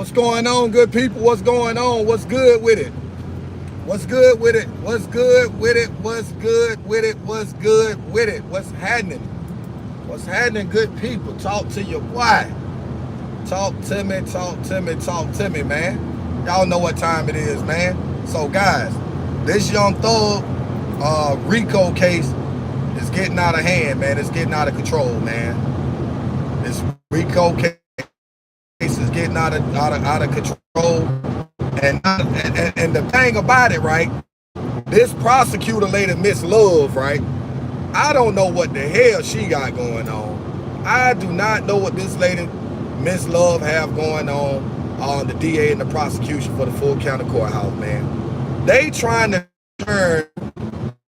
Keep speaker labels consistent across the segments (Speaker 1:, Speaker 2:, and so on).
Speaker 1: What's going on, good people? What's going on? What's good with it? What's good with it? What's good with it? What's good with it? What's good with it? What's happening? What's happening, good people? Talk to your boy. Talk to me, talk to me, talk to me, man. Y'all know what time it is, man. So, guys, this Young Thug RICO case is getting out of hand, man. It's getting out of control, man. This RICO case is getting out of control. And the thing about it, right? This prosecutor lady, Miss Love, right? I don't know what the hell she got going on. I do not know what this lady, Miss Love, have going on the DA and the prosecution for the full county courthouse, man. They trying to turn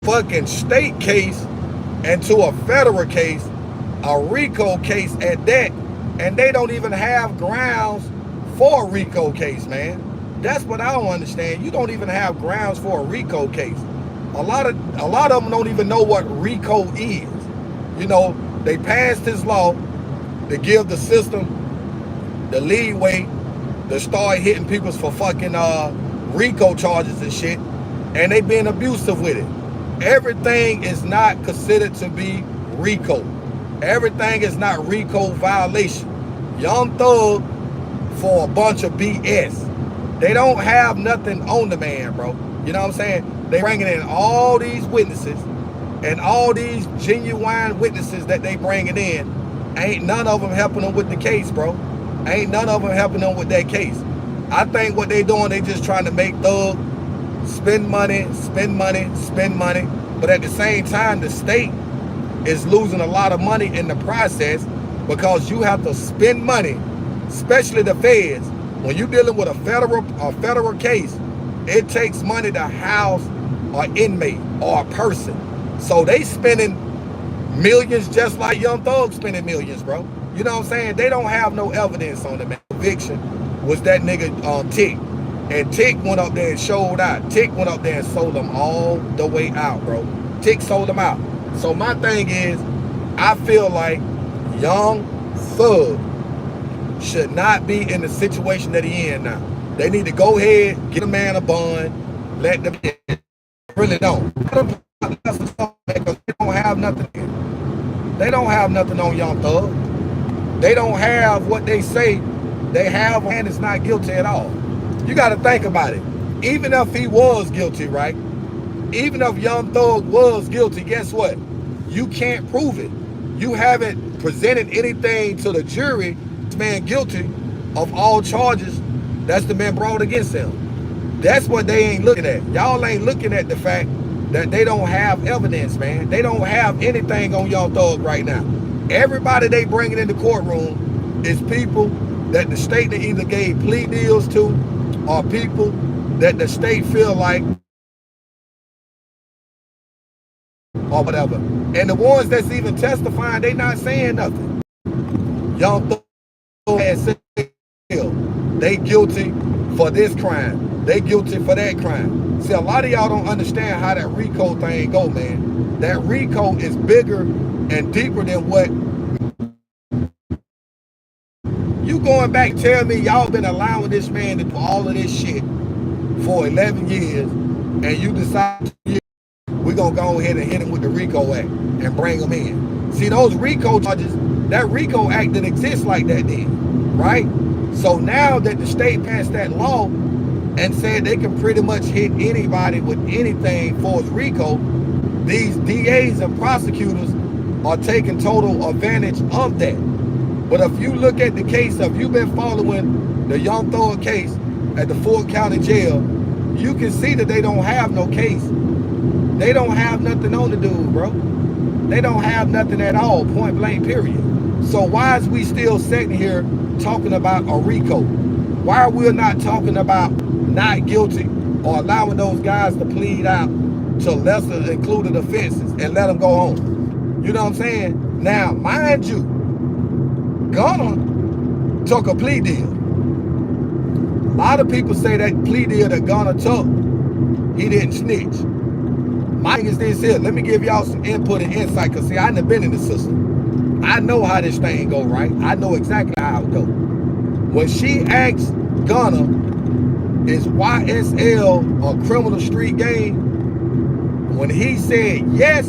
Speaker 1: fucking state case into a federal case, a RICO case at that, and they don't even have grounds for a RICO case, man. That's what I don't understand. You don't even have grounds for a RICO case. A lot of them don't even know what RICO is. You know, they passed this law to give the system the leeway to start hitting people for fucking RICO charges and shit, and they being abusive with it. Everything is not considered to be RICO. Everything is not RICO violation. Young Thug for a bunch of BS. They don't have nothing on the man, bro. You know what I'm saying? They bringing in all these witnesses, and all these genuine witnesses that they bringing in, ain't none of them helping them with the case, bro. Ain't none of them helping them with that case. I think what they doing, they just trying to make Thug spend money, spend money, spend money. But at the same time, the state is losing a lot of money in the process because you have to spend money, especially the feds. When you're dealing with a federal case, it takes money to house an inmate or a person. So they spending millions just like Young Thug spending millions, bro. You know what I'm saying? They don't have no evidence on the man. Conviction was that nigga Tick. And Tick went up there and showed out. Tick went up there and sold them all the way out, bro. Tick sold them out. So my thing is, I feel like Young Thug should not be in the situation that he in now. They need to go ahead, get a man a bond, let them really don't. Because they don't have nothing. They don't have nothing on Young Thug. They don't have what they say they have, and it's not guilty at all. You got to think about it. Even if he was guilty, right? Even if Young Thug was guilty, guess what? You can't prove it. You haven't presented anything to the jury. This man guilty of all charges that's the man brought against him. That's what they ain't looking at. Y'all ain't looking at the fact that they don't have evidence, man. They don't have anything on Young Thug right now. Everybody they bringing in the courtroom is people that the state they either gave plea deals to, or people that the state feel like, or whatever. And the ones that's even testifying, they not saying nothing. Young Thug has said they guilty for this crime. They guilty for that crime. See, a lot of y'all don't understand how that RICO thing go, man. That RICO is bigger and deeper than what you going back. Tell me y'all been allowing this man to do all of this shit for 11 years, and you decide we're gonna go ahead and hit him with the RICO Act and bring him in. See, those RICO charges, that RICO Act didn't exist like that then, right? So now that the state passed that law and said they can pretty much hit anybody with anything for RICO, these DAs and prosecutors are taking total advantage of that. But if you look at the case, if you've been following the Young Thug case at the Fort County Jail, you can see that they don't have no case. They don't have nothing on the dude, bro. They don't have nothing at all, point blank, period. So why is we still sitting here talking about a RICO? Why are we not talking about not guilty or allowing those guys to plead out to lesser included offenses and let them go home? You know what I'm saying? Now, mind you, Gunna took a plea deal. A lot of people say that plea deal that Gunna took, he didn't snitch. My thing is this here. Let me give y'all some input and insight, because see, I done been in the system. I know how this thing go, right? I know exactly how it go. When she asked Gunna, is YSL a criminal street gang? When he said yes,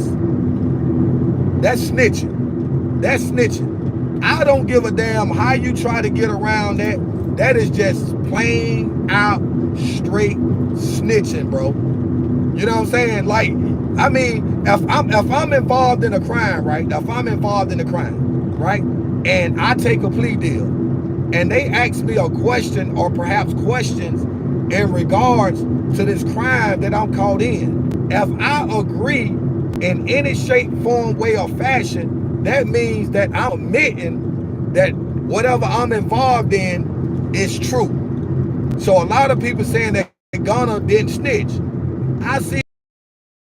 Speaker 1: that's snitching. That's snitching. I don't give a damn how you try to get around that. That is just plain out straight snitching, bro. You know what I'm saying? Like, I mean, if I'm involved in a crime, right? If I'm involved in a crime, right? And I take a plea deal, and they ask me a question or perhaps questions in regards to this crime that I'm caught in. If I agree in any shape, form, way, or fashion, that means that I'm admitting that whatever I'm involved in is true. So a lot of people saying that Gunna didn't snitch. I see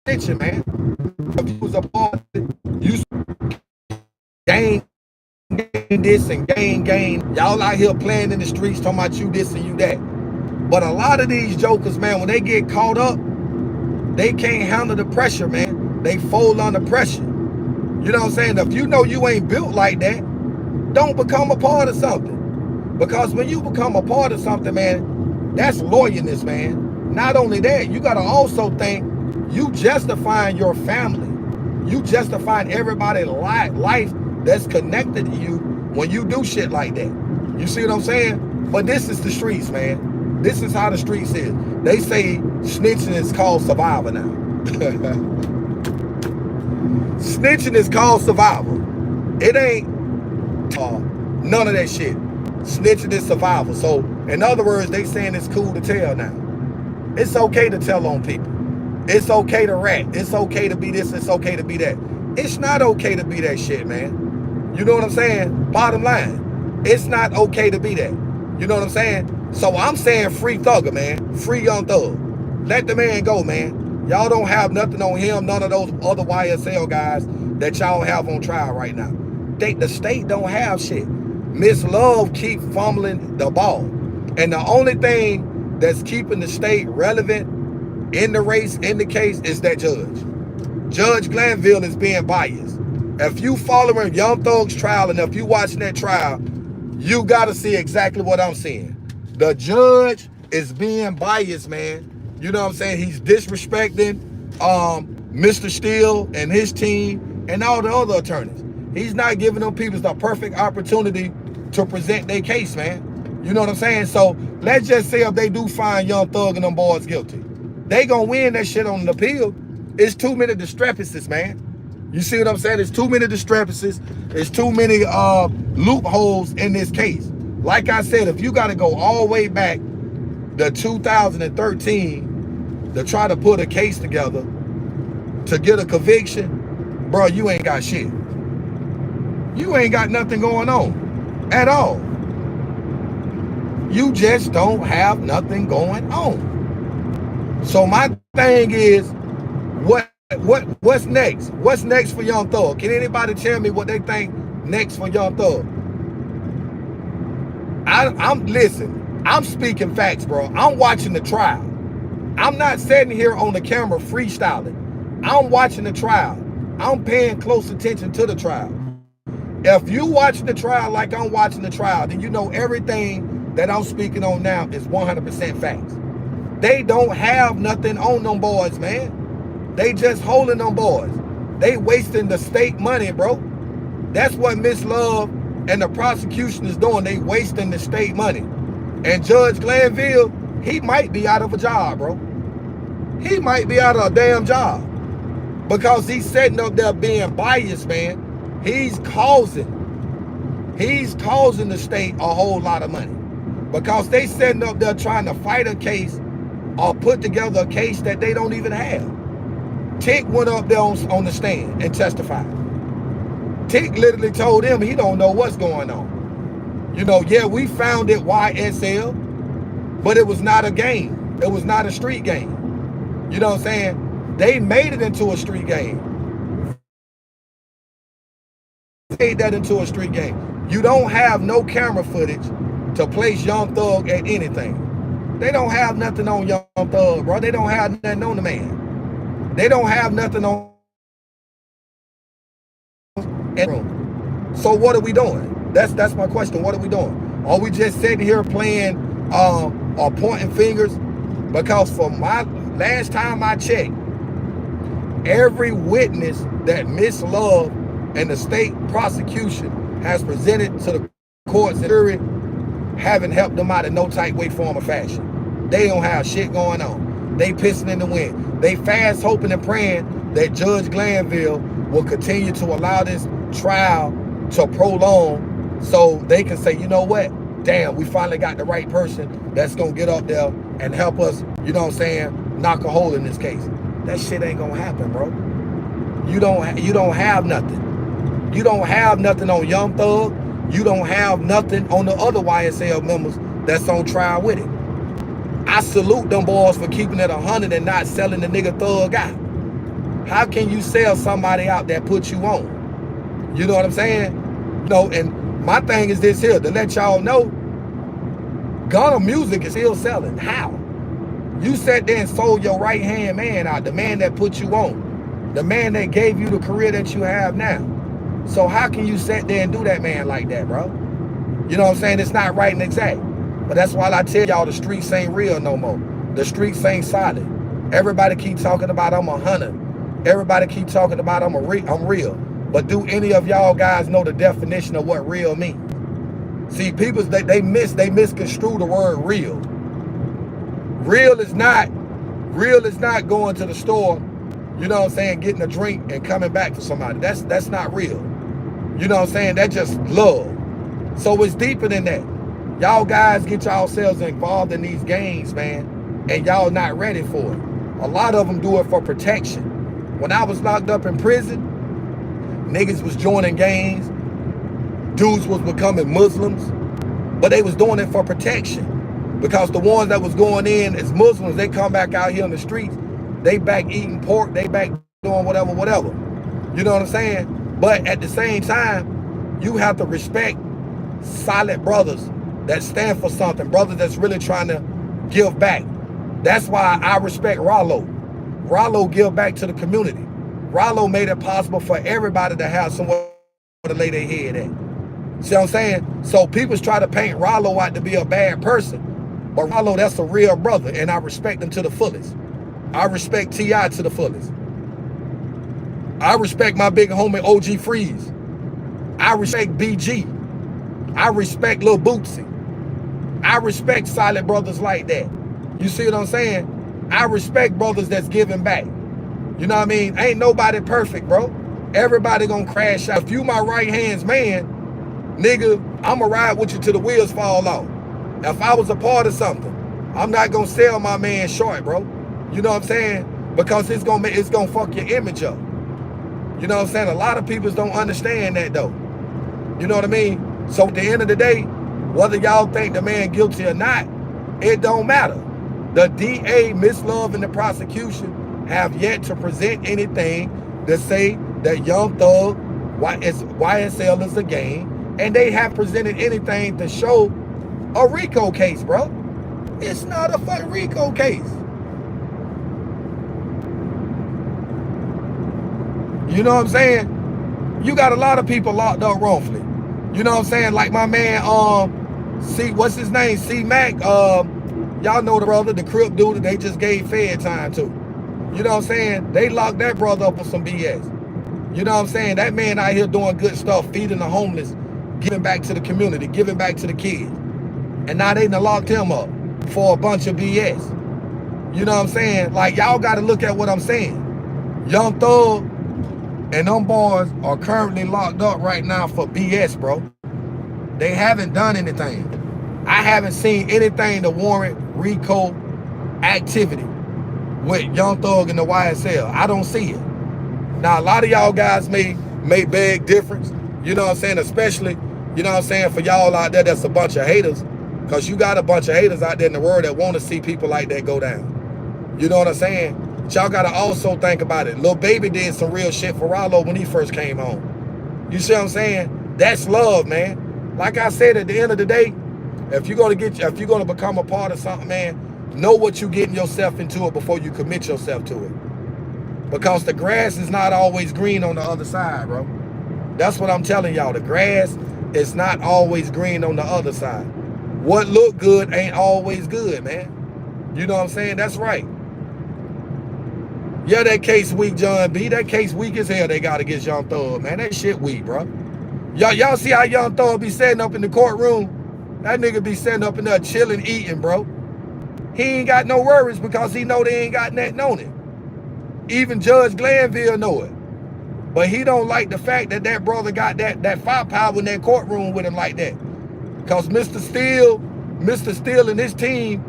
Speaker 1: snitching, man. If you was a part of it, you gang this and gang. Y'all out here playing in the streets talking about you this and you that. But a lot of these jokers, man, when they get caught up, they can't handle the pressure, man. They fold under pressure. You know what I'm saying? If you know you ain't built like that, don't become a part of something. Because when you become a part of something, man, that's loyalness, man. Not only that, you got to also think you justifying your family. You justifying everybody's life that's connected to you when you do shit like that. You see what I'm saying? But this is the streets, man. This is how the streets is. They say snitching is called survival now. Snitching is called survival. It ain't none of that shit. Snitching is survival. So, in other words, they saying it's cool to tell now. It's okay to tell on people. It's okay to rat. It's okay to be this. It's okay to be that. It's not okay to be that shit, man. You know what I'm saying? Bottom line, it's not okay to be that. You know what I'm saying? So I'm saying free Thugger, man. Free Young Thug. Let the man go, man. Y'all don't have nothing on him, none of those other YSL guys that y'all have on trial right now. The state don't have shit. Miss Love keep fumbling the ball. And the only thing that's keeping the state relevant in the race, in the case, is that judge. Judge Glanville is being biased. If you following Young Thug's trial and if you watching that trial, you got to see exactly what I'm seeing. The judge is being biased, man. You know what I'm saying? He's disrespecting Mr. Steele and his team and all the other attorneys. He's not giving them people the perfect opportunity to present their case, man. You know what I'm saying? So let's just say if they do find Young Thug and them boys guilty, they gonna win that shit on the appeal. It's too many discrepancies, man. You see what I'm saying? It's too many discrepancies. It's too many loopholes in this case. Like I said, if you got to go all the way back to 2013 to try to put a case together to get a conviction, bro, you ain't got shit. You ain't got nothing going on at all. You just don't have nothing going on. So my thing is, what's next? What's next for Young Thug? Can anybody tell me what they think next for Young Thug? Listen, I'm speaking facts, bro. I'm watching the trial. I'm not sitting here on the camera freestyling. I'm watching the trial. I'm paying close attention to the trial. If you watching the trial like I'm watching the trial, then you know everything that I'm speaking on now is 100% facts. They don't have nothing on them boys, man. They just holding them boys. They wasting the state money, bro. That's what Miss Love and the prosecution is doing. They wasting the state money. And Judge Glanville, he might be out of a job, bro. He might be out of a damn job. Because he's sitting up there being biased, man. He's causing the state a whole lot of money. Because they sitting up there trying to fight a case or put together a case that they don't even have. Tick went up there on the stand and testified. Tick literally told him he don't know what's going on. You know, yeah, we found it YSL, but it was not a game. It was not a street game. You know what I'm saying? They made it into a street game. Made that into a street game. You don't have no camera footage to place Young Thug at anything. They don't have nothing on Young Thug, bro. They don't have nothing on the man. They don't have nothing on. So what are we doing? That's my question. What are we doing? Are we just sitting here playing are pointing fingers, because for my last time I checked, every witness that Miss Love and the state prosecution has presented to the courts and jury haven't helped them out in no type, way, form, or fashion. They don't have shit going on. They pissing in the wind. They fast hoping and praying that Judge Glanville will continue to allow this trial to prolong so they can say, you know what? Damn, we finally got the right person that's gonna get up there and help us, you know what I'm saying, knock a hole in this case. That shit ain't gonna happen, bro. You don't have nothing. You don't have nothing on Young Thug. You don't have nothing on the other YSL members that's on trial with it. I salute them boys for keeping it 100 and not selling the nigga Thug out. How can you sell somebody out that put you on? You know what I'm saying? You know, and my thing is this here, to let y'all know, Gunna music is still selling. How? You sat there and sold your right-hand man out, the man that put you on, the man that gave you the career that you have now. So how can you sit there and do that man like that, bro? You know what I'm saying? It's not right and exact. But that's why I tell y'all the streets ain't real no more. The streets ain't solid. Everybody keep talking about I'm a hunter. Everybody keep talking about I'm real. But do any of y'all guys know the definition of what real means? See, people, they misconstrue the word real. Real is not going to the store, you know what I'm saying, getting a drink and coming back to somebody. That's not real. You know what I'm saying? That's just love. So it's deeper than that. Y'all guys get yourselves involved in these games, man, and y'all not ready for it. A lot of them do it for protection. When I was locked up in prison, niggas was joining gangs, dudes was becoming Muslims, but they was doing it for protection. Because the ones that was going in as Muslims, they come back out here on the streets, they back eating pork, they back doing whatever. You know what I'm saying? But at the same time, you have to respect solid brothers that stand for something, brothers that's really trying to give back. That's why I respect Rollo. Rollo give back to the community. Rollo made it possible for everybody to have somewhere to lay their head at. See what I'm saying? So people try to paint Rollo out to be a bad person. But Rollo, that's a real brother, and I respect him to the fullest. I respect T.I. to the fullest. I respect my big homie OG Freeze. I respect BG. I respect Lil Bootsy. I respect solid brothers like that. You see what I'm saying? I respect brothers that's giving back. You know what I mean? Ain't nobody perfect, bro. Everybody gonna crash out. If you my right hand's man, nigga, I'ma ride with you till the wheels fall off. If I was a part of something, I'm not gonna sell my man short, bro. You know what I'm saying? Because it's gonna fuck your image up. You know what I'm saying? A lot of people don't understand that though. You know what I mean? So at the end of the day, whether y'all think the man guilty or not, it don't matter. The DA, Miss Love, and the prosecution have yet to present anything to say that Young Thug, YSL is a gang, and they have presented anything to show a RICO case, bro. It's not a fucking RICO case. You know what I'm saying? You got a lot of people locked up wrongfully. You know what I'm saying? Like my man, what's his name? C-Mac, y'all know the brother, the Crip dude that they just gave Fed time to. You know what I'm saying? They locked that brother up with some BS. You know what I'm saying? That man out here doing good stuff, feeding the homeless, giving back to the community, giving back to the kids. And now they done locked him up for a bunch of BS. You know what I'm saying? Like, y'all got to look at what I'm saying. Young Thug and them boys are currently locked up right now for BS, bro. They haven't done anything. I haven't seen anything to warrant RICO activity with Young Thug and the YSL. I don't see it. Now, a lot of y'all guys may beg difference. You know what I'm saying? Especially, you know what I'm saying, for y'all out there that's a bunch of haters. Because you got a bunch of haters out there in the world that want to see people like that go down. You know what I'm saying? But y'all got to also think about it. Lil Baby did some real shit for Rollo when he first came home. You see what I'm saying? That's love, man. Like I said, at the end of the day, if you're going to become a part of something, man, know what you're getting yourself into it before you commit yourself to it. Because the grass is not always green on the other side, bro. That's what I'm telling y'all. The grass is not always green on the other side. what look good ain't always good, man. You know what I'm saying? That's right. Yeah, that case weak, John B. That case weak as hell they got against Young Thug, man. That shit weak, bro. Y'all see how Young Thug be sitting up in the courtroom? That nigga be sitting up in there chilling, eating, bro. He ain't got no worries because he know they ain't got nothing on it. Even Judge Glanville know it. But he don't like the fact that that brother got that firepower in that courtroom with him like that. Because Mr. Steele and his team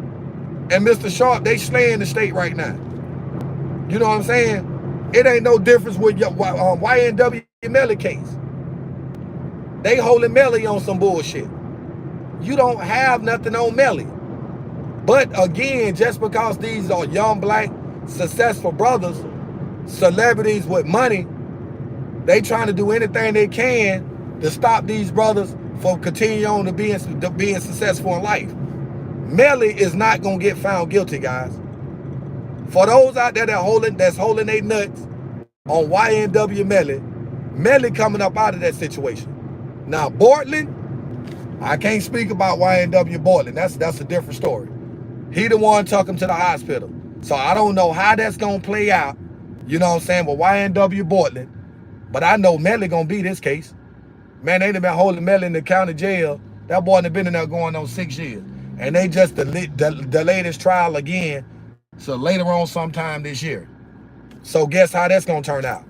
Speaker 1: and Mr. Sharp, they slaying the state right now. You know what I'm saying? It ain't no difference with your YNW Melly case. They holding Melly on some bullshit. You don't have nothing on Melly. But again, just because these are young, black, successful brothers, celebrities with money, they trying to do anything they can to stop these brothers from continuing on to being successful in life. Melly is not gonna get found guilty, guys. For those out there that's holding their nuts on YNW Melly coming up out of that situation. Now Bortland, I can't speak about YNW Bortland. That's a different story. He the one took him to the hospital. So I don't know how that's gonna play out. You know what I'm saying? With YNW Bortland. But I know Melly gonna beat this case. Man, they done been holding Melly in the county jail. That boy done been in there going on 6 years. And they just delayed his trial again. So later on sometime this year. So guess how that's gonna turn out?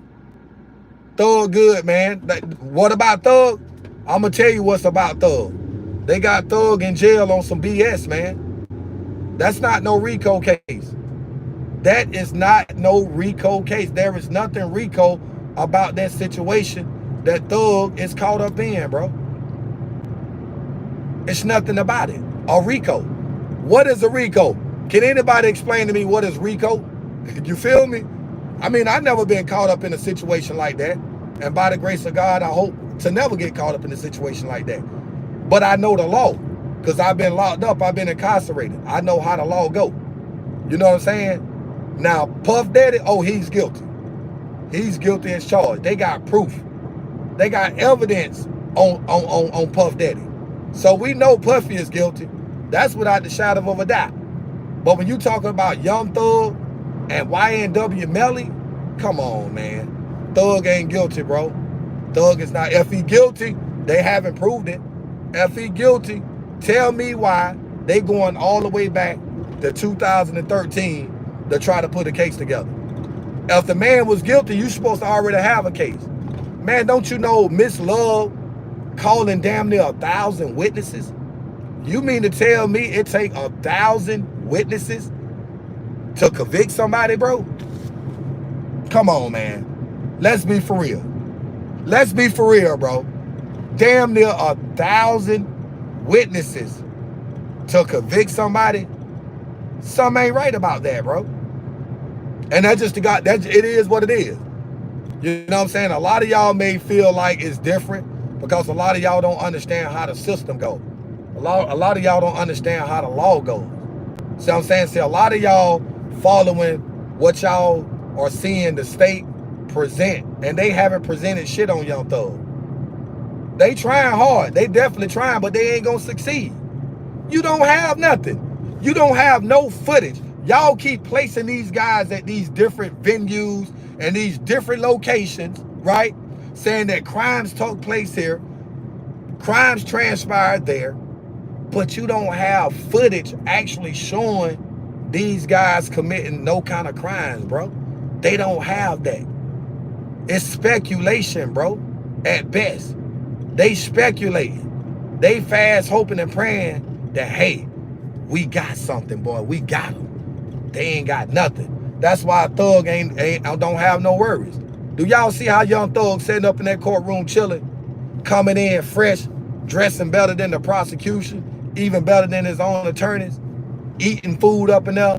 Speaker 1: Thug good, man. What about Thug? I'm gonna tell you what's about Thug. They got Thug in jail on some BS, man. That's not no RICO case. That is not no RICO case. There is nothing RICO about that situation that Thug is caught up in, bro. It's nothing about it. A RICO. What is a RICO? Can anybody explain to me what is RICO? You feel me? I mean, I've never been caught up in a situation like that. And by the grace of God, I hope to never get caught up in a situation like that. But I know the law. Because I've been locked up. I've been incarcerated. I know how the law go. You know what I'm saying? Now, Puff Daddy, oh, he's guilty. He's guilty as charged. They got proof. They got evidence on Puff Daddy. So we know Puffy is guilty. That's without the shadow of a doubt. But when you talking about Young Thug and YNW Melly, come on, man. Thug ain't guilty, bro. Thug is not. If he guilty, they haven't proved it. If he guilty, tell me why they going all the way back to 2013 to try to put a case together. If the man was guilty, you supposed to already have a case. Man, don't you know Miss Love calling damn near 1,000 witnesses? You mean to tell me it take 1,000 witnesses to convict somebody, bro? Come on, man. Let's be for real. Let's be for real, bro. Damn near 1,000 witnesses to convict somebody. Something ain't right about that, bro. And that's just it is what it is. You know what I'm saying? A lot of y'all may feel like it's different because a lot of y'all don't understand how the system goes. A lot of y'all don't understand how the law goes. See what I'm saying? See, a lot of y'all following what y'all are seeing the state present, and they haven't presented shit on Young Thug. They trying hard. They definitely trying, but they ain't gonna succeed. You don't have nothing. You don't have no footage. Y'all keep placing these guys at these different venues and these different locations, right? Saying that crimes took place here, crimes transpired there, but you don't have footage actually showing these guys committing no kind of crimes, bro. They don't have that. It's speculation, bro, at best. They speculating. They fast hoping and praying that, hey, we got something, boy. We got them. They ain't got nothing. That's why Thug don't have no worries. Do y'all see how Young Thug sitting up in that courtroom chilling, coming in fresh, dressing better than the prosecution, even better than his own attorneys, eating food up in there,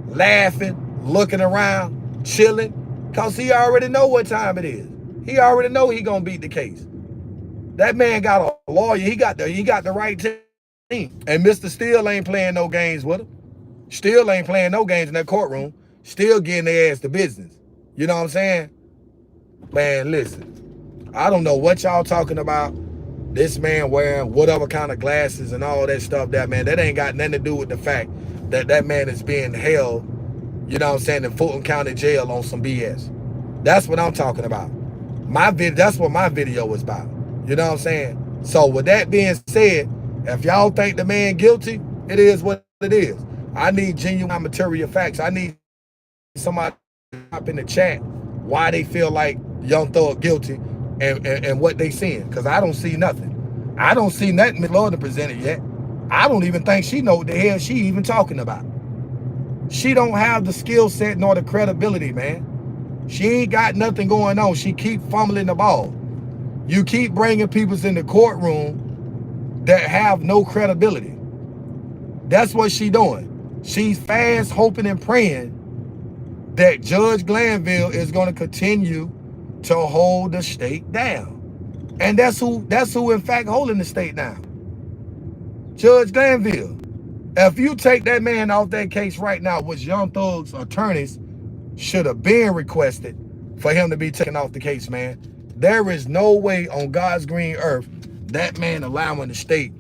Speaker 1: laughing, looking around, chilling, because he already know what time it is. He already know he gonna beat the case. That man got a lawyer. He got the right team. And Mr. Steele ain't playing no games with him. Still ain't playing no games in that courtroom. Still getting their ass to business. You know what I'm saying? Man, listen. I don't know what y'all talking about. This man wearing whatever kind of glasses and all that stuff, that man, that ain't got nothing to do with the fact that that man is being held, you know what I'm saying, in Fulton County Jail on some BS. That's what I'm talking about. That's what my video was about. You know what I'm saying? So with that being said, if y'all think the man guilty, it is what it is. I need genuine material facts. I need somebody to drop in the chat why they feel like Young Thug guilty and what they seeing. Because I don't see nothing. I don't see nothing Miss Lorna presented yet. I don't even think she know what the hell she even talking about. She don't have the skill set nor the credibility, man. She ain't got nothing going on. She keep fumbling the ball. You keep bringing people in the courtroom that have no credibility. That's what she doing. She's fast hoping and praying that Judge Glanville is going to continue to hold the state down. And that's who in fact holding the state down. Judge Glanville. If you take that man off that case right now, which Young Thug's attorneys should have been requested for him to be taken off the case, man. There is no way on God's green earth that man allowing the state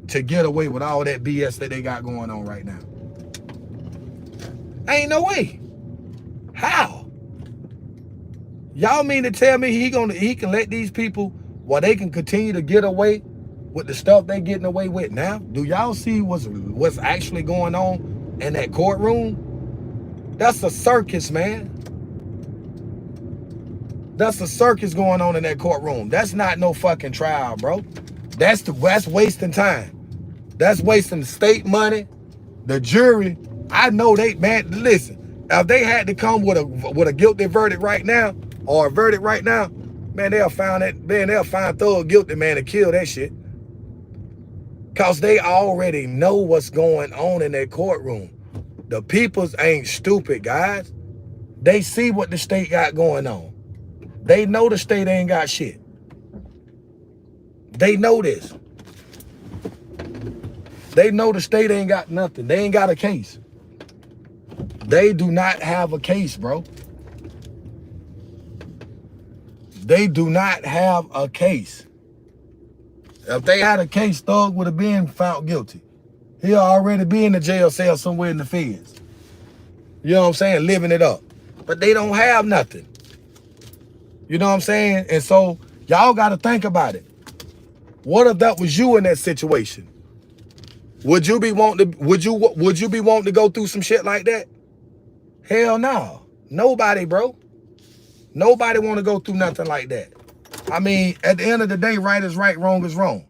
Speaker 1: to get away with all that BS that they got going on right now. Ain't no way. How? Y'all mean to tell me he can let these people, while they can continue to get away with the stuff they getting away with now? Do y'all see what's actually going on in that courtroom? That's a circus, man. That's a circus going on in that courtroom. That's not no fucking trial, bro. That's wasting time. That's wasting the state money. The jury, I know they, man, listen, if they had to come with a guilty verdict right now, or a verdict right now, man, they'll find Thug guilty, man, to kill that shit. Cause they already know what's going on in that courtroom. The peoples ain't stupid, guys. They see what the state got going on. They know the state ain't got shit. They know this. They know the state ain't got nothing. They ain't got a case. They do not have a case, bro. They do not have a case. If they had a case, Thug would have been found guilty. He'll already be in the jail cell somewhere in the feds. You know what I'm saying? Living it up. But they don't have nothing. You know what I'm saying? And so y'all got to think about it. What if that was you in that situation? Would you be wanting to go through some shit like that? Hell no. Nobody, bro. Nobody want to go through nothing like that. I mean, at the end of the day, right is right, wrong is wrong.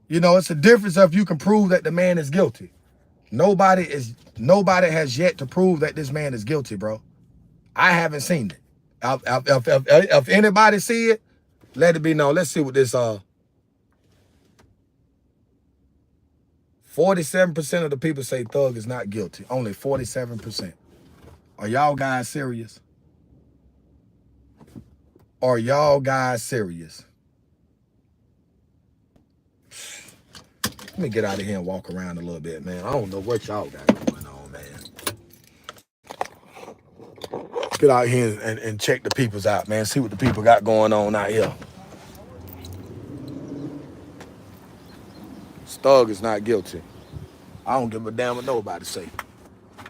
Speaker 1: You know, it's a difference if you can prove that the man is guilty. Nobody has yet to prove that this man is guilty, bro. I haven't seen it. If anybody see it, let it be known. Let's see what this 47% of the people say Thug is not guilty. Only 47%. Are y'all guys serious? Are y'all guys serious? Let me get out of here and walk around a little bit, man. I don't know what y'all got going on, man. Get out here and check the peoples out, man. See what the people got going on out here. Thug is not guilty. I don't give a damn what nobody say.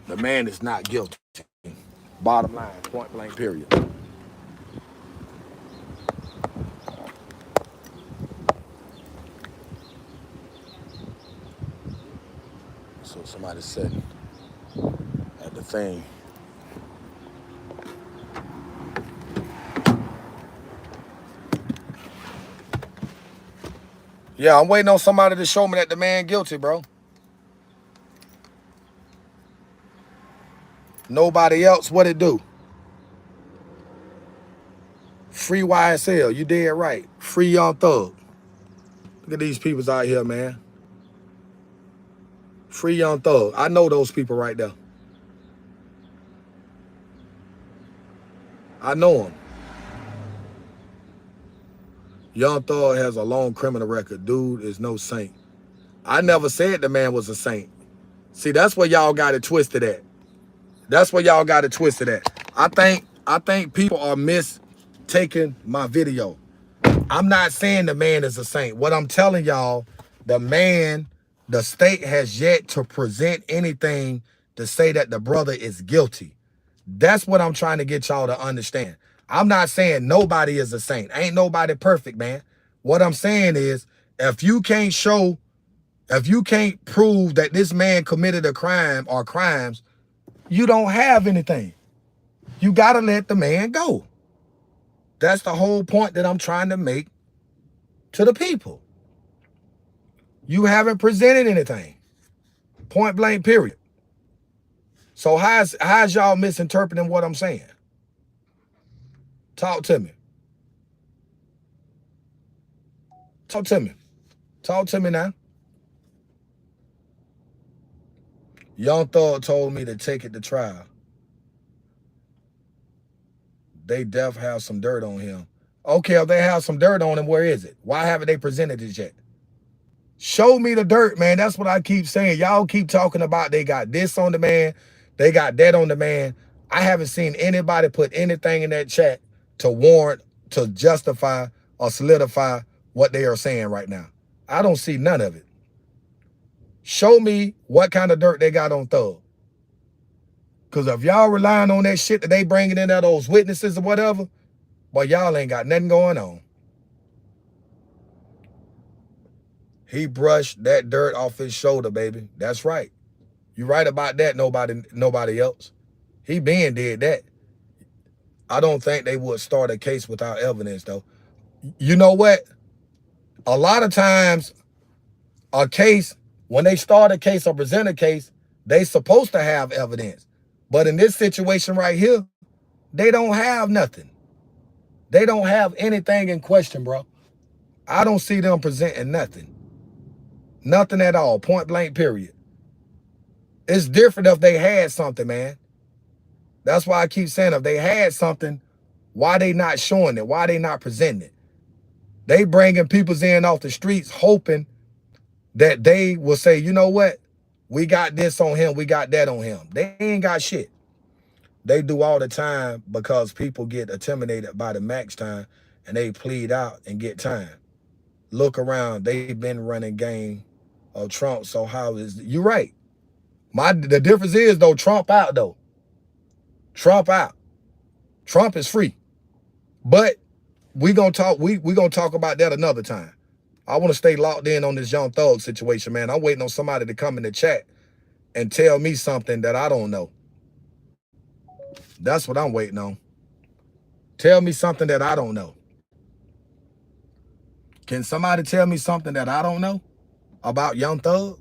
Speaker 1: The man is not guilty. Bottom line, point blank, period. So somebody said at the thing. Yeah, I'm waiting on somebody to show me that the man guilty, bro. Nobody else, what it do? Free YSL, you dead right. Free Young Thug. Look at these peoples out here, man. Free Young Thug. I know those people right there. I know them. Young Thug has a long criminal record. Dude is no saint. I never said the man was a saint. See, that's where y'all got it twisted at. That's where y'all got it twisted at. I think people are mistaking my video. I'm not saying the man is a saint. What I'm telling y'all, the state has yet to present anything to say that the brother is guilty. That's what I'm trying to get y'all to understand. I'm not saying nobody is a saint. Ain't nobody perfect, man. What I'm saying is, if you can't prove that this man committed a crime or crimes, you don't have anything. You got to let the man go. That's the whole point that I'm trying to make to the people. You haven't presented anything. Point blank, period. So how's y'all misinterpreting what I'm saying? Talk to me. Talk to me. Talk to me now. Young Thug told me to take it to trial. They def have some dirt on him. Okay, if they have some dirt on him, where is it? Why haven't they presented it yet? Show me the dirt, man. That's what I keep saying. Y'all keep talking about they got this on the man, they got that on the man. I haven't seen anybody put anything in that chat to warrant, to justify or solidify what they are saying right now. I don't see none of it. Show me what kind of dirt they got on Thug. Because if y'all relying on that shit that they bringing in there, those witnesses or whatever, boy, y'all ain't got nothing going on. He brushed that dirt off his shoulder, baby. That's right. You right about that, nobody else. He been did that. I don't think they would start a case without evidence, though. You know what? A lot of times, a case, when they start a case or present a case, they supposed to have evidence. But in this situation right here, they don't have nothing. They don't have anything in question, bro. I don't see them presenting nothing. Nothing at all, point blank, period. It's different if they had something, man. That's why I keep saying if they had something, why they not showing it? Why they not presenting it? They bringing people's in off the streets hoping that they will say, you know what? We got this on him. We got that on him. They ain't got shit. They do all the time because people get intimidated by the max time and they plead out and get time. Look around. They've been running game of Trump. So how is it? You're right. The difference is, though, Trump out, though. Trump out. Trump is free. But we gonna talk about that another time. I want to stay locked in on this Young Thug situation, man. I'm waiting on somebody to come in the chat and tell me something that I don't know. That's what I'm waiting on. Tell me something that I don't know. Can somebody tell me something that I don't know about Young Thug?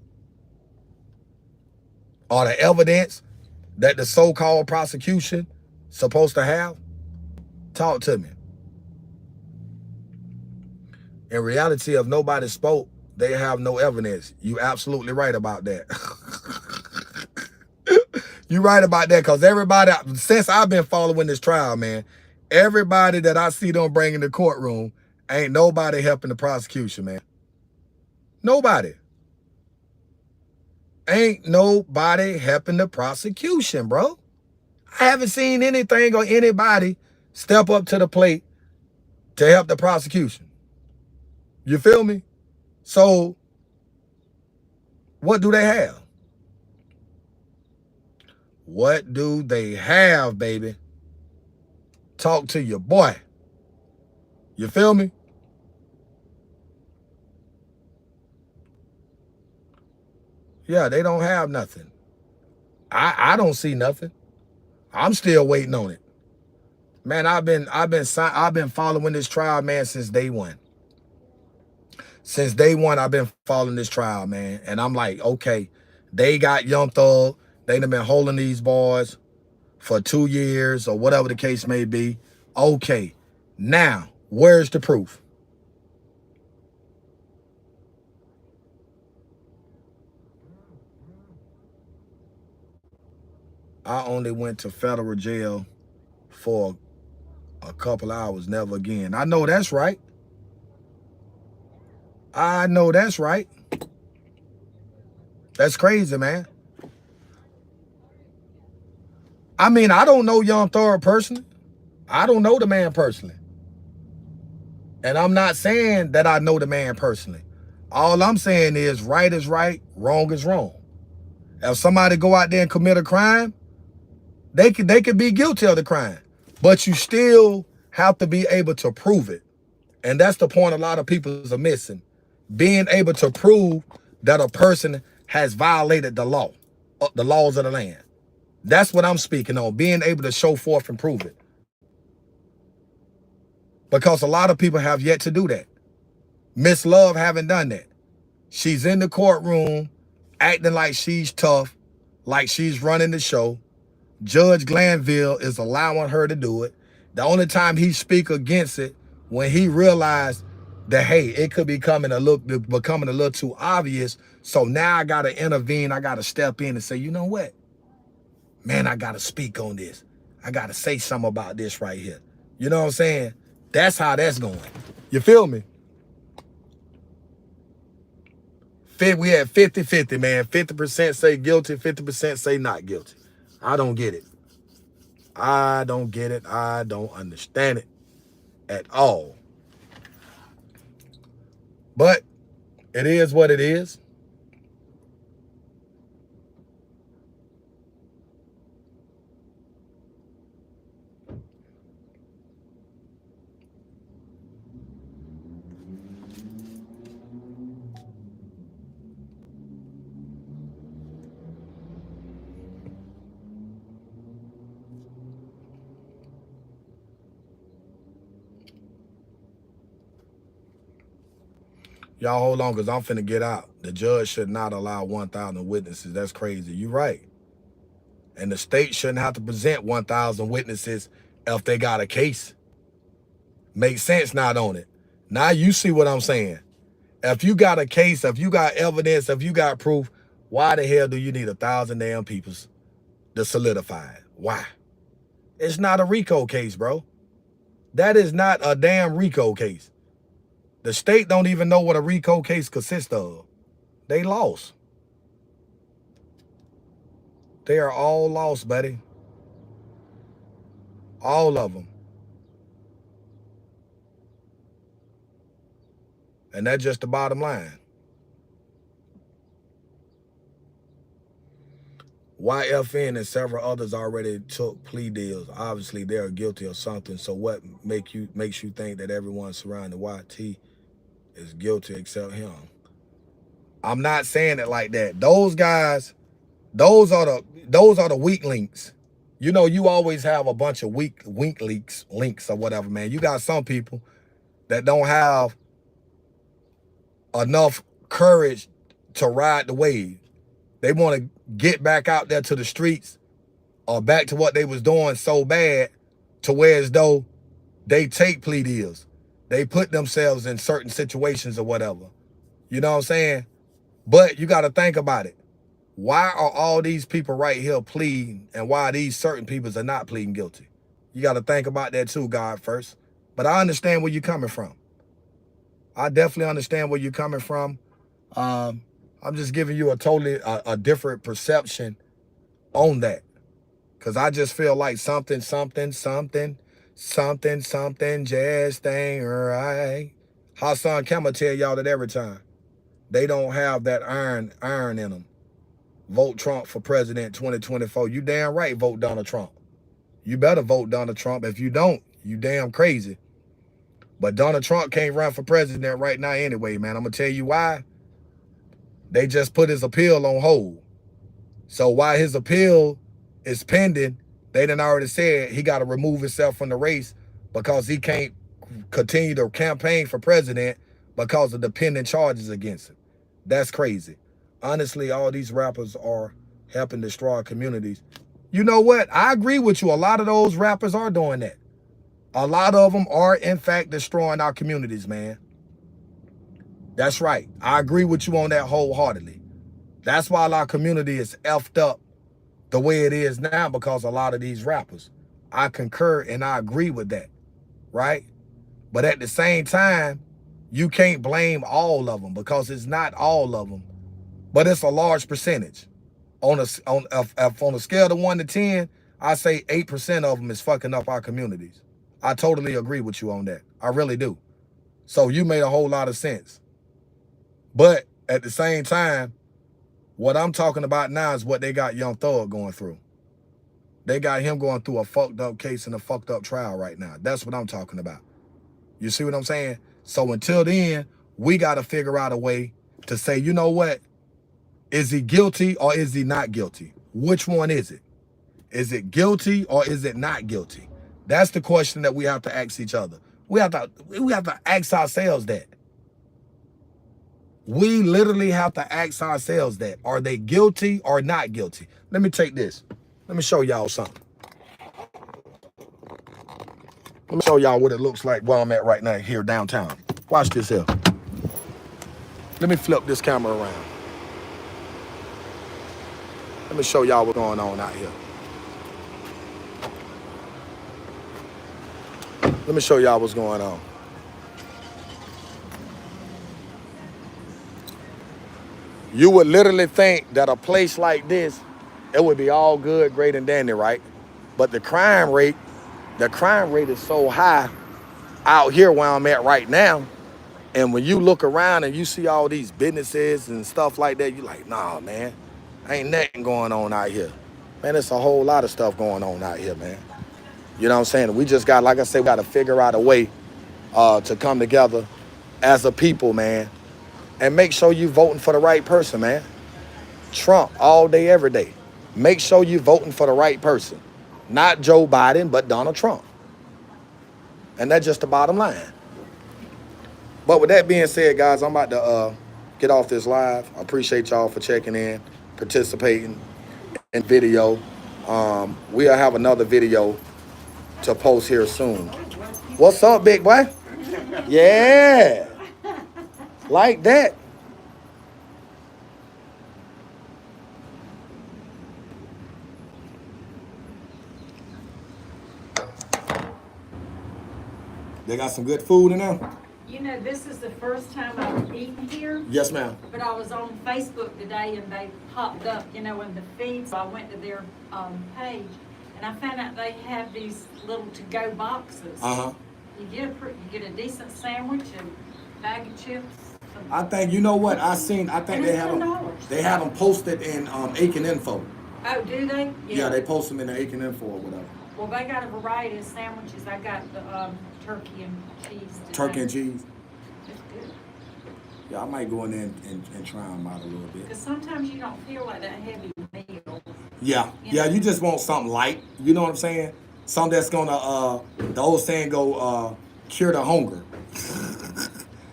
Speaker 1: Or the evidence that the so-called prosecution supposed to have? Talk to me. In reality, if nobody spoke, they have no evidence. You absolutely right about that. You right about that, because everybody, since I've been following this trial, man, everybody that I see them bring in the courtroom, ain't nobody helping the prosecution, man. Nobody. Ain't nobody helping the prosecution, bro. I haven't seen anything or anybody step up to the plate to help the prosecution. You feel me? So, what do they have? What do they have, baby? Talk to your boy. You feel me? Yeah, they don't have nothing. I don't see nothing. I'm still waiting on it. Man, I've been following this trial, man, since day one. Since day one, I've been following this trial, man. And I'm like, okay, they got Young Thug. They done been holding these boys for 2 years or whatever the case may be. Okay, now, where's the proof? I only went to federal jail for a couple hours, never again. I know that's right. I know that's right. That's crazy, man. I mean, I don't know Young Thug personally. I don't know the man personally. And I'm not saying that I know the man personally. All I'm saying is right is right, wrong is wrong. If somebody go out there and commit a crime, they could be guilty of the crime. But you still have to be able to prove it. And that's the point a lot of people are missing. Being able to prove that a person has violated the laws of the land. That's what I'm speaking on, being able to show forth and prove it. Because a lot of people have yet to do that. Miss Love haven't done that. She's in the courtroom acting like she's tough, like she's running the show. Judge Glanville is allowing her to do it. The only time he speak against it when he realized that, hey, it could be becoming a little too obvious. So now I got to intervene. I got to step in and say, you know what? Man, I got to speak on this. I got to say something about this right here. You know what I'm saying? That's how that's going. You feel me? We had 50-50, man. 50% say guilty, 50% say not guilty. I don't get it. I don't get it. I don't understand it at all. But it is what it is. Y'all hold on, because I'm finna get out. The judge should not allow 1,000 witnesses. That's crazy. You're right. And the state shouldn't have to present 1,000 witnesses if they got a case. Makes sense not on it. Now you see what I'm saying. If you got a case, if you got evidence, if you got proof, why the hell do you need 1,000 damn people to solidify it? Why? It's not a RICO case, bro. That is not a damn RICO case. The state don't even know what a RICO case consists of. They lost. They are all lost, buddy. All of them. And that's just the bottom line. YFN and several others already took plea deals. Obviously, they are guilty of something. So what makes you think that everyone surrounding YT is guilty except him? I'm not saying it like that. Those guys, those are the weak links. You know, you always have a bunch of weak links or whatever, man. You got some people that don't have enough courage to ride the wave. They want to get back out there to the streets or back to what they was doing so bad to where as though they take plea deals. They put themselves in certain situations or whatever. You know what I'm saying? But you got to think about it. Why are all these people right here pleading and why these certain people are not pleading guilty? You got to think about that too, God, first. But I understand where you're coming from. I definitely understand where you're coming from. I'm just giving you a totally a different perception on that. Because I just feel like something just ain't right. Hassan Kama tell y'all that every time. They don't have that iron in them. Vote Trump for president 2024. You damn right vote Donald Trump. You better vote Donald Trump. If you don't, you damn crazy. But Donald Trump can't run for president right now anyway, man. I'm going to tell you why. They just put his appeal on hold. So while his appeal is pending, they done already said he got to remove himself from the race because he can't continue to campaign for president because of the pending charges against him. That's crazy. Honestly, all these rappers are helping destroy communities. You know what? I agree with you. A lot of those rappers are doing that. A lot of them are, in fact, destroying our communities, man. That's right. I agree with you on that wholeheartedly. That's why our community is effed up the way it is now because a lot of these rappers. I concur and I agree with that, right? But at the same time, you can't blame all of them because it's not all of them, but it's a large percentage. On a scale of 1 to 10, I say 8% of them is fucking up our communities. I totally agree with you on that. I really do. So you made a whole lot of sense. But at the same time, what I'm talking about now is what they got Young Thug going through. They got him going through a fucked up case and a fucked up trial right now. That's what I'm talking about. You see what I'm saying? So until then, we got to figure out a way to say, you know what? Is he guilty or is he not guilty? Which one is it? Is it guilty or is it not guilty? That's the question that we have to ask each other. We have to ask ourselves that. We literally have to ask ourselves that. Are they guilty or not guilty? Let me take this. Let me show y'all something. Let me show y'all what it looks like where I'm at right now here downtown. Watch this here. Let me flip this camera around. Let me show y'all what's going on out here. Let me show y'all what's going on. You would literally think that a place like this, it would be all good, great, and dandy, right? But the crime rate is so high out here where I'm at right now. And when you look around and you see all these businesses and stuff like that, you're like, nah, man, ain't nothing going on out here. Man, there's a whole lot of stuff going on out here, man. You know what I'm saying? We just got, like I said, we got to figure out a way to come together as a people, man. And make sure you voting for the right person, man. Trump all day, every day. Make sure you voting for the right person. Not Joe Biden, but Donald Trump. And that's just the bottom line. But with that being said, guys, I'm about to get off this live. I appreciate y'all for checking in, participating in video. We'll have another video to post here soon. What's up, big boy? Yeah. Like that. They got some good food in there?
Speaker 2: You know, this is the first time I've eaten here.
Speaker 1: Yes, ma'am.
Speaker 2: But I was on Facebook today and they popped up, you know, in the feed. So I went to their page and I found out they have these little to-go boxes.
Speaker 1: Uh-huh.
Speaker 2: You get a decent sandwich and a bag of chips.
Speaker 1: I think, you know what, I think they have them posted in Aiken Info.
Speaker 2: Oh, do they?
Speaker 1: Yeah, they post them in the Aiken Info or whatever.
Speaker 2: Well, they got a variety of sandwiches. I got the turkey and cheese today.
Speaker 1: Turkey and cheese?
Speaker 2: It's good.
Speaker 1: Yeah, I might go in there and try them out a little bit.
Speaker 2: Because sometimes you don't feel like that heavy meal.
Speaker 1: Yeah, you just want something light. You know what I'm saying? Something that's gonna, the old saying go, cure the hunger.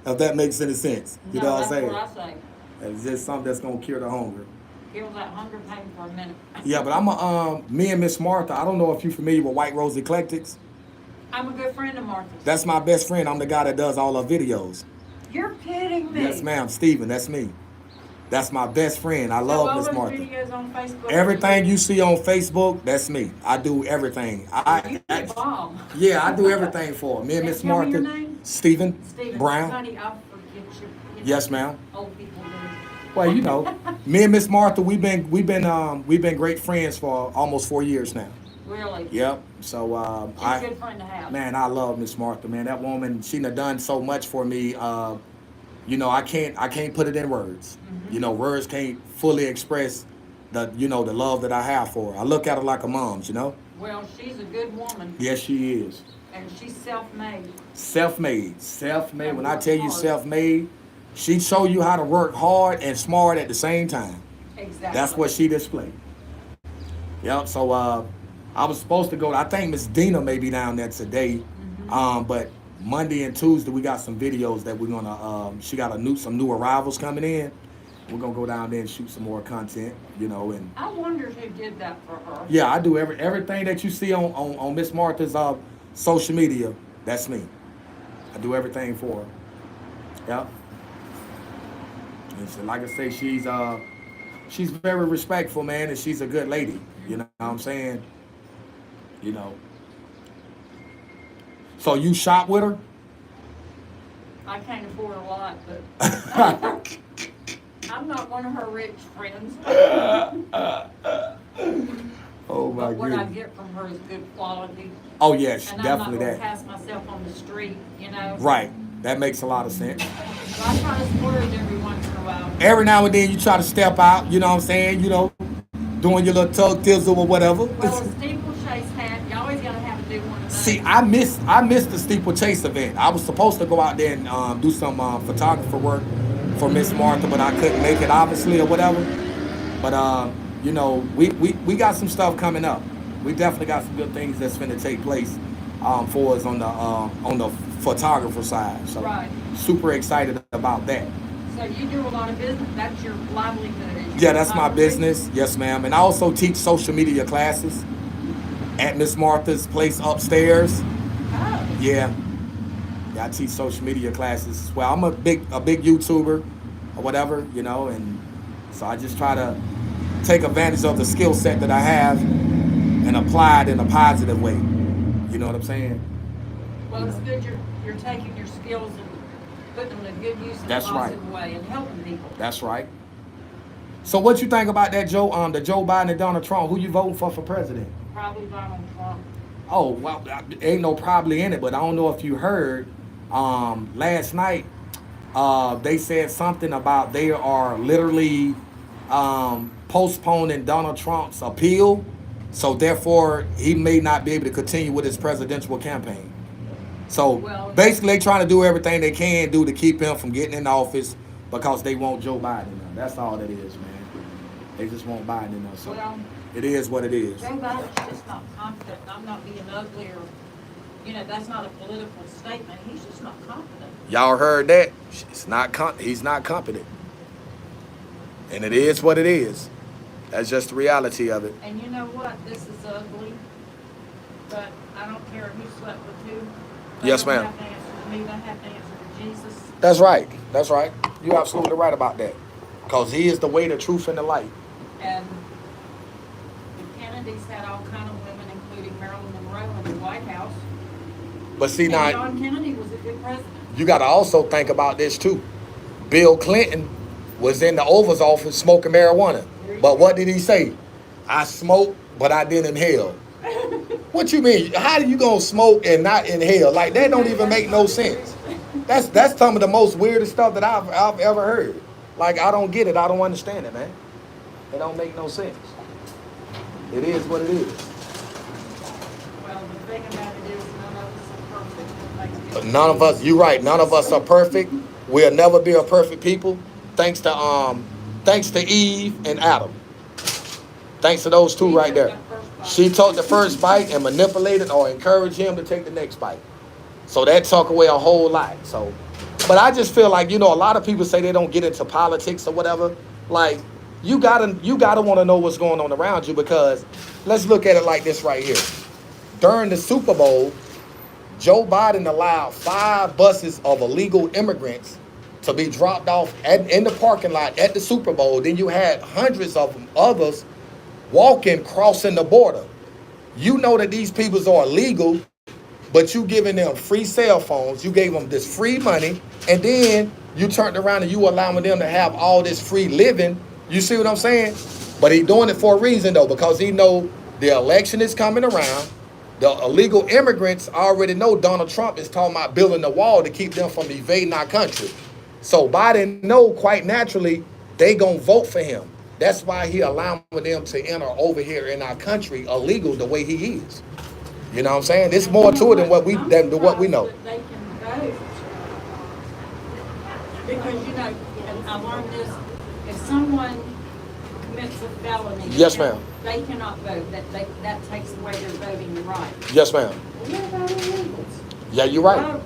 Speaker 1: If that makes any sense. You know what I'm saying?
Speaker 2: That's what I say.
Speaker 1: It's just something that's gonna cure the hunger.
Speaker 2: Kill that hunger pain for a minute.
Speaker 1: Yeah, but me and Miss Martha, I don't know if you're familiar with White Rose Eclectics.
Speaker 2: I'm a good friend of Martha's.
Speaker 1: That's my best friend. I'm the guy that does all her videos.
Speaker 2: You're kidding me.
Speaker 1: Yes, ma'am. Steven, that's me. That's my best friend. I love Miss Martha.
Speaker 2: Videos on Facebook.
Speaker 1: Everything you see on Facebook, that's me. I do everything. Yeah, I do everything for her. Me and Miss Martha.
Speaker 2: Your name?
Speaker 1: Steven Brown.
Speaker 2: Honey, I forget you.
Speaker 1: Yes, ma'am.
Speaker 2: Old people do.
Speaker 1: Well, you know, me and Miss Martha, we've been great friends for almost 4 years now.
Speaker 2: Really?
Speaker 1: Yep. So
Speaker 2: She's a good friend to have.
Speaker 1: Man, I love Miss Martha, man. That woman, she done done so much for me. You know, I can't put it in words. Mm-hmm. You know, words can't fully express the love that I have for her. I look at her like a mom, you know?
Speaker 2: Well, she's a good woman.
Speaker 1: Yes, she is.
Speaker 2: And she's self-made.
Speaker 1: Self-made. When I tell you self-made, she show you how to work hard and smart at the same time.
Speaker 2: Exactly.
Speaker 1: That's what she displayed. Yep. So I was supposed to go. I think Miss Dina may be down there today. Mm-hmm. But Monday and Tuesday we got some videos that we're gonna. She got some new arrivals coming in. We're gonna go down there and shoot some more content. You know, and
Speaker 2: I wonder who did that for her.
Speaker 1: Yeah, I do everything that you see on Miss Martha's social media. That's me. I do everything for her. Yep. And so, like I say, she's very respectful, man, and she's a good lady. You know what I'm saying? You know. So you shop with her?
Speaker 2: I can't afford a lot, but I'm not one of her rich friends.
Speaker 1: Oh my
Speaker 2: But what
Speaker 1: goodness.
Speaker 2: I get from her is good quality.
Speaker 1: Oh yes,
Speaker 2: and
Speaker 1: definitely
Speaker 2: I'm not
Speaker 1: that.
Speaker 2: pass myself on the street, you know.
Speaker 1: Right. That makes a lot of sense.
Speaker 2: Well, I try to splurge every once in a while.
Speaker 1: Every now and then you try to step out, you know what I'm saying? You know, doing your little tug tizzle or whatever.
Speaker 2: Well, a steeplechase hat, you always gotta have to do one of
Speaker 1: See,
Speaker 2: those.
Speaker 1: I missed the steeplechase event. I was supposed to go out there and do some photographer work for Miss Martha, but I couldn't make it, obviously, or whatever. But you know, we got some stuff coming up. We definitely got some good things that's going to take place for us on the photographer side. So
Speaker 2: Right.
Speaker 1: super excited about that.
Speaker 2: So you do a lot of business, that's your livelihood. Is your
Speaker 1: Yeah, that's my
Speaker 2: photography?
Speaker 1: business. Yes, ma'am. And I also teach social media classes at Miss Martha's place upstairs.
Speaker 2: Oh,
Speaker 1: Yeah. Yeah, I teach social media classes as well. I'm a big YouTuber or whatever, you know, and so I just try to take advantage of the skill set that I have and apply it in a positive way. You know what I'm saying?
Speaker 2: well, it's good you're taking your skills and putting them to good use in a
Speaker 1: That's right.
Speaker 2: positive way and helping people.
Speaker 1: That's right. So what you think about that the Joe Biden and Donald Trump? Who you voting for president?
Speaker 2: Probably Donald Trump.
Speaker 1: Oh, well, ain't no probably in it, but I don't know if you heard last night they said something about they are literally postponing Donald Trump's appeal, so therefore he may not be able to continue with his presidential campaign. So
Speaker 2: Well,
Speaker 1: basically, they trying to do everything they can do to keep him from getting in office because they want Joe Biden. Now. That's all that is, man. They just want Biden in there. So
Speaker 2: Well,
Speaker 1: it is what it is.
Speaker 2: Joe Biden's just not confident. I'm not being ugly or, that's not a political statement. He's just not confident.
Speaker 1: Y'all heard that? He's not competent. And it is what it is. That's just the reality of it.
Speaker 2: And you know what? This is ugly, but I don't care who slept with who. They
Speaker 1: Yes,
Speaker 2: don't
Speaker 1: ma'am.
Speaker 2: have to answer to me. They have to answer to Jesus.
Speaker 1: That's right. That's right. You're absolutely right about that. Because he is the way, the truth, and the light.
Speaker 2: And the Kennedys had all kind of women, including Marilyn Monroe, in the White House.
Speaker 1: But see,
Speaker 2: And
Speaker 1: now,
Speaker 2: John Kennedy was a good president.
Speaker 1: you got to also think about this, too. Bill Clinton was in the Oval's office smoking marijuana. But what did he say? I smoke, but I didn't inhale. What you mean? How you gonna smoke and not inhale? Like, that don't even make no sense. That's some of the most weirdest stuff that I've ever heard. Like, I don't get it. I don't understand it, man. It don't make no sense. It is what it is.
Speaker 2: Well, the thing about it is none of us are perfect.
Speaker 1: But none of us, you're right, none of us are perfect. We'll never be a perfect people. Thanks to Eve and Adam. Thanks to those two right there. She took the first bite and manipulated or encouraged him to take the next bite. So that took away a whole lot. So, but I just feel like, a lot of people say they don't get into politics or whatever. Like, you gotta want to know what's going on around you, because let's look at it like this right here. During the Super Bowl, Joe Biden allowed 5 buses of illegal immigrants to be dropped off in the parking lot at the Super Bowl. Then you had hundreds of others walking, crossing the border. You know that these people are illegal, but you giving them free cell phones. You gave them this free money, and then you turned around and you allowing them to have all this free living. You see what I'm saying? But he doing it for a reason, though, because he know the election is coming around. The illegal immigrants already know Donald Trump is talking about building a wall to keep them from invading our country. So Biden know quite naturally they gonna vote for him. That's why he allowing them to enter over here in our country illegal the way he is. You know what I'm saying? There's more to it than what we know.
Speaker 2: They can vote. Because, and I learned this, if someone commits a felony.
Speaker 1: Yes, ma'am.
Speaker 2: They cannot vote. That takes away their voting right.
Speaker 1: Yes, ma'am.
Speaker 2: What about illegals?
Speaker 1: Yeah, you're right.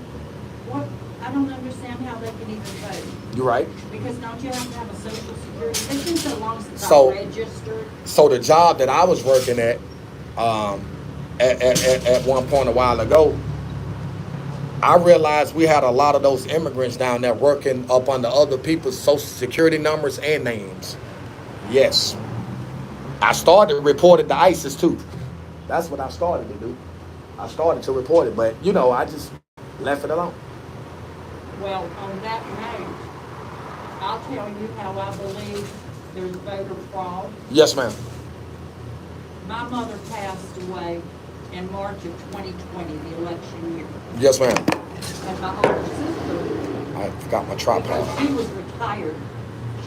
Speaker 2: I don't understand how they can even vote.
Speaker 1: You're right.
Speaker 2: Because don't you have to have a social security? It's been so long since
Speaker 1: So-
Speaker 2: I registered.
Speaker 1: So the job that I was working at one point a while ago, I realized we had a lot of those immigrants down there working up under other people's social security numbers and names. Yes. I started reporting to ISIS too. That's what I started to do. I started to report it, but I just left it alone.
Speaker 2: Well, on that note, I'll tell you how I believe there's voter fraud.
Speaker 1: Yes, ma'am.
Speaker 2: My mother passed away in March of 2020, the election year.
Speaker 1: Yes, ma'am.
Speaker 2: And my older sister
Speaker 1: I forgot my tripod.
Speaker 2: Because she was retired.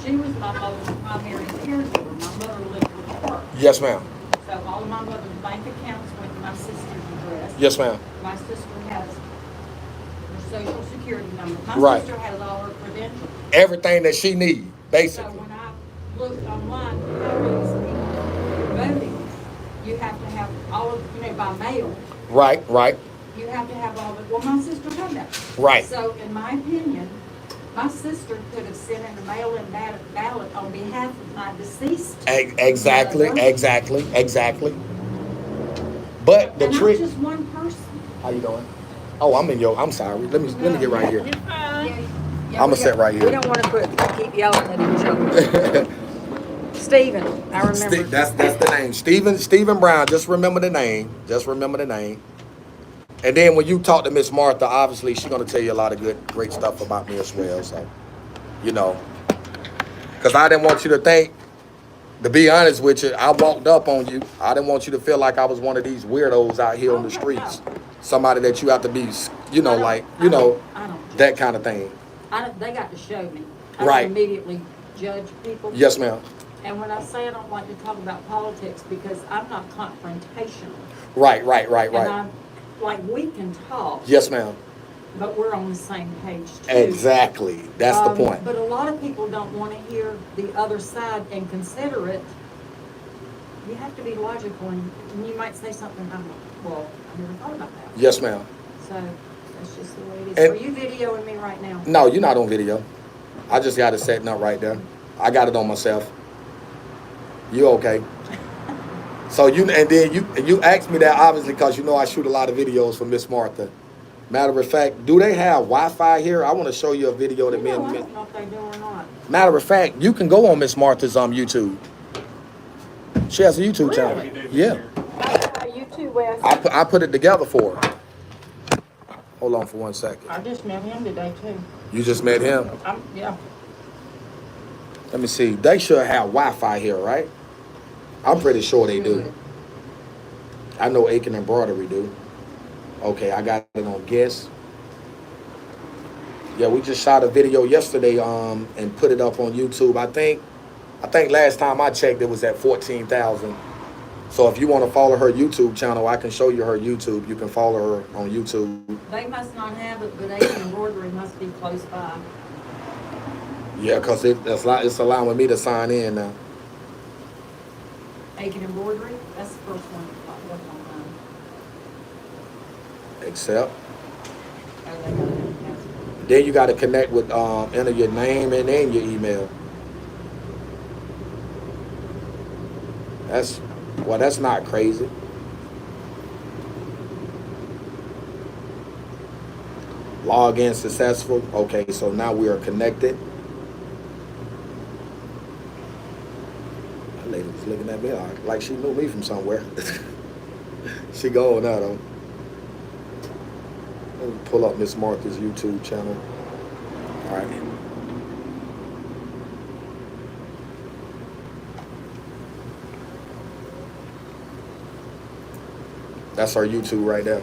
Speaker 2: She was my mother's primary caregiver. My mother lived with her.
Speaker 1: Yes, ma'am.
Speaker 2: So all of my mother's bank accounts went to my sister's address.
Speaker 1: Yes, ma'am.
Speaker 2: My sister has her social security number. My
Speaker 1: Right.
Speaker 2: sister has all her credentials.
Speaker 1: Everything that she need,
Speaker 2: So
Speaker 1: basically.
Speaker 2: when I looked online, how these people are voting, you have to have all of, by mail,
Speaker 1: Right, right,
Speaker 2: you have to have all of it. Well, my sister had that.
Speaker 1: right.
Speaker 2: So in my opinion, my sister could have sent in a mail-in ballot on behalf of my deceased.
Speaker 1: Exactly,
Speaker 2: mother.
Speaker 1: exactly. But the
Speaker 2: And I'm
Speaker 1: trick.
Speaker 2: just one person.
Speaker 1: How you doing? Oh, I'm sorry. Let me get right here.
Speaker 2: Yeah,
Speaker 1: I'ma sit right here.
Speaker 2: We don't want to keep yelling at each other. Stephen, I remember.
Speaker 1: That's the name. Stephen Brown. Just remember the name. Just remember the name. And then when you talk to Miss Martha, obviously she's gonna tell you a lot of great stuff about me as well. So, because I didn't want you to think. To be honest with you, I walked up on you. I didn't want you to feel like I was one of these weirdos out here on the streets. Somebody that you have to be,
Speaker 2: I don't
Speaker 1: that kind of thing.
Speaker 2: They got to show me.
Speaker 1: Right.
Speaker 2: Don't immediately judge people.
Speaker 1: Yes, ma'am.
Speaker 2: And when I say I don't like to talk about politics, because I'm not confrontational.
Speaker 1: Right.
Speaker 2: And we can talk.
Speaker 1: Yes, ma'am.
Speaker 2: But we're on the same page too.
Speaker 1: Exactly. That's the point.
Speaker 2: But a lot of people don't want to hear the other side and consider it. You have to be logical, and you might say something, I never thought about that.
Speaker 1: Yes, ma'am.
Speaker 2: So that's just the way it is.
Speaker 1: And
Speaker 2: Are you videoing me right now?
Speaker 1: no, you're not on video. I just got it setting up right there. I got it on myself. You okay? So you asked me that obviously because I shoot a lot of videos for Miss Martha. Matter of fact, do they have Wi-Fi here? I want to show you a video that
Speaker 2: I don't know if they do or not.
Speaker 1: Matter of fact, you can go on Miss Martha's YouTube. She has a YouTube channel. Yeah.
Speaker 2: You too, Wes.
Speaker 1: I put it together for her. Hold on for 1 second.
Speaker 2: I just met him today too.
Speaker 1: You just met him?
Speaker 2: Yeah.
Speaker 1: Let me see. They should have Wi-Fi here, right? I'm pretty sure they do. I know Aiken Embroidery do. Okay, I got it on guess. Yeah, we just shot a video yesterday and put it up on YouTube. I think last time I checked it was at 14,000. So if you want to follow her YouTube channel, I can show you her YouTube. You can follow her on YouTube.
Speaker 2: They must not have it, but Aiken Embroidery must be close by.
Speaker 1: Yeah, because it's allowing me to sign in now.
Speaker 2: Aiken Embroidery, that's the first one that popped up on mine.
Speaker 1: Accept.
Speaker 2: Oh, they got it in the password.
Speaker 1: Then you got to connect with, enter your name and then your email. That's not crazy. Log in successful. Okay, so now we are connected. That lady was looking at me like she knew me from somewhere. She going now though. Let me pull up Miss Martha's YouTube channel. All right. That's our YouTube right there.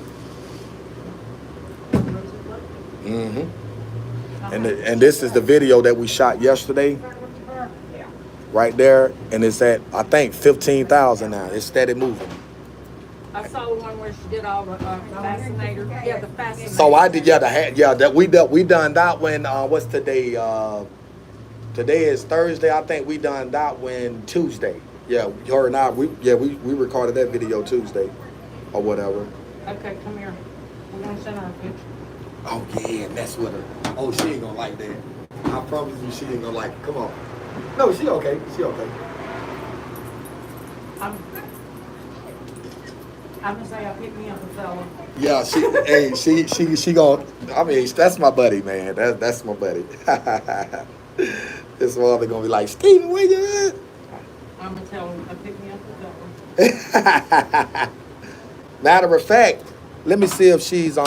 Speaker 1: Mm-hmm. And this is the video that we shot yesterday. Right there. And it's at, I think, 15,000 now. It's steady moving.
Speaker 2: I saw the one where she did all the fascinator. Yeah, the fascinator.
Speaker 1: So I did, that we done that when, what's today? Today is Thursday. I think we done that when Tuesday. Yeah, her and I, we recorded that video Tuesday or whatever.
Speaker 2: Okay, come here. We're gonna send her a picture.
Speaker 1: Oh yeah, mess with her. Oh, she ain't gonna like that. I promise you she ain't gonna like it. Come on. No, she okay. She okay.
Speaker 2: I'm gonna say I picked me up a fella.
Speaker 1: Yeah, she gonna, I mean, that's my buddy, man. That's my buddy. This mother gonna be like, Steven, where you at?
Speaker 2: I'm gonna tell him I picked me up a fella.
Speaker 1: Matter of fact, let me see if she's